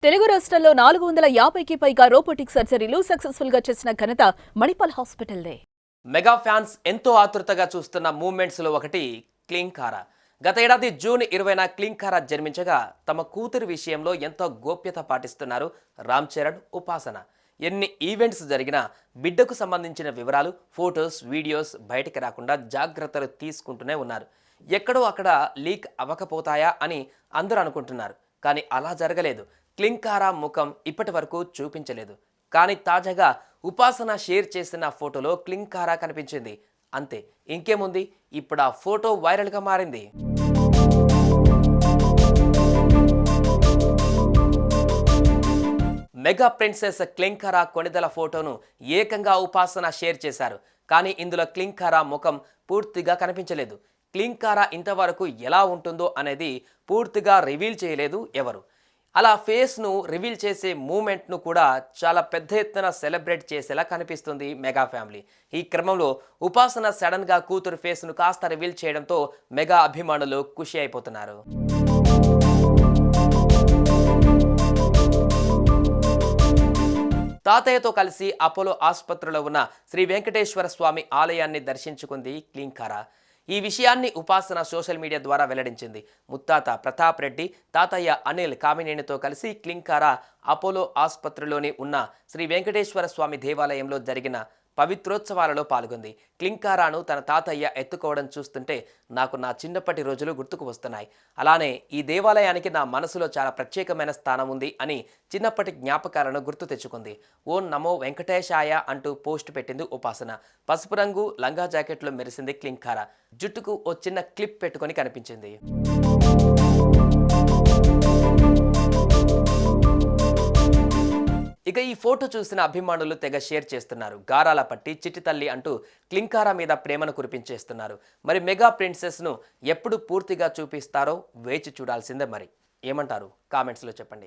తెలుగు రాష్ట్రాల్లో 450కి పైగా రోబోటిక్ సర్జరీలు సక్సెస్ఫుల్ గా చేసిన ఘనత మణిపాల్ హాస్పిటల్దే. మెగా ఫ్యాన్స్ ఎంతో ఆతృతగా చూస్తున్న మూవ్మెంట్స్ లో ఒకటి క్లింకారా. గత ఏడాది జూన్ 20న క్లింకారా జన్మించగా తమ కూతురి విషయంలో ఎంతో గోప్యత పాటిస్తున్నారు రామ్ చరణ్, ఉపాసన. ఎన్ని ఈవెంట్స్ జరిగినా బిడ్డకు సంబంధించిన వివరాలు, ఫోటోస్, వీడియోస్ బయటికి రాకుండా జాగ్రత్తలు తీసుకుంటూనే ఉన్నారు. ఎక్కడో అక్కడ లీక్ అవ్వకపోతాయా అని అందరూ అనుకుంటున్నారు. కానీ అలా జరగలేదు. క్లింకారా ముఖం ఇప్పటి వరకు చూపించలేదు. కానీ తాజాగా ఉపాసన షేర్ చేసిన ఫోటోలో క్లింకారా కనిపించింది. అంతే, ఇంకేముంది, ఇప్పుడు ఆ ఫోటో వైరల్గా మారింది. మెగా ప్రిన్సెస్ క్లింకారా కొణిదల ఫోటోను ఏకంగా ఉపాసన షేర్ చేశారు. కానీ ఇందులో క్లింకారా ముఖం పూర్తిగా కనిపించలేదు. క్లింకారా ఇంతవరకు ఎలా ఉంటుందో అనేది పూర్తిగా రివీల్ చేయలేదు ఎవరు. అలా ఫేస్ను రివీల్ చేసే మూమెంట్ను కూడా చాలా పెద్ద ఎత్తున సెలబ్రేట్ చేసేలా కనిపిస్తుంది మెగా ఫ్యామిలీ. ఈ క్రమంలో ఉపాసన సడన్గా కూతురు ఫేస్ను కాస్త రివీల్ చేయడంతో మెగా అభిమానులు ఖుషి అయిపోతున్నారు. తాతయ్యతో కలిసి అపోలో ఆసుపత్రిలో ఉన్న శ్రీ వెంకటేశ్వర స్వామి ఆలయాన్ని దర్శించుకుంది క్లింకారా. ఈ విషయాన్ని ఉపాసన సోషల్ మీడియా ద్వారా వెల్లడించింది. ముత్తాత ప్రతాప్ రెడ్డి, తాతయ్య అనిల్ కామినేనితో కలిసి క్లింకారా అపోలో ఆసుపత్రిలోని ఉన్న శ్రీ వెంకటేశ్వర స్వామి దేవాలయంలో జరిగిన పవిత్రోత్సవాలలో పాల్గొంది. క్లింకారాను తన తాతయ్య ఎత్తుకోవడం చూస్తుంటే నాకు నా చిన్నప్పటి రోజులు గుర్తుకు వస్తున్నాయి. అలానే ఈ దేవాలయానికి నా మనసులో చాలా ప్రత్యేకమైన స్థానం ఉంది అని చిన్నప్పటి జ్ఞాపకాలను గుర్తు తెచ్చుకుంది. ఓం నమో వెంకటేశాయ అంటూ పోస్ట్ పెట్టింది ఉపాసన. పసుపు రంగు లంగా జాకెట్లో మెరిసింది క్లింకారా. జుట్టుకు ఓ చిన్న క్లిప్ పెట్టుకొని కనిపించింది. ఇక ఈ ఫోటో చూసిన అభిమానులు తెగ షేర్ చేస్తున్నారు. గారాల పట్టి చిట్టి తల్లి అంటూ క్లింకారా మీద ప్రేమను కురిపించేస్తున్నారు. మరి మెగా ప్రిన్సెస్ను ఎప్పుడు పూర్తిగా చూపిస్తారో వేచి చూడాల్సిందే. మరి ఏమంటారు? కామెంట్స్లో చెప్పండి.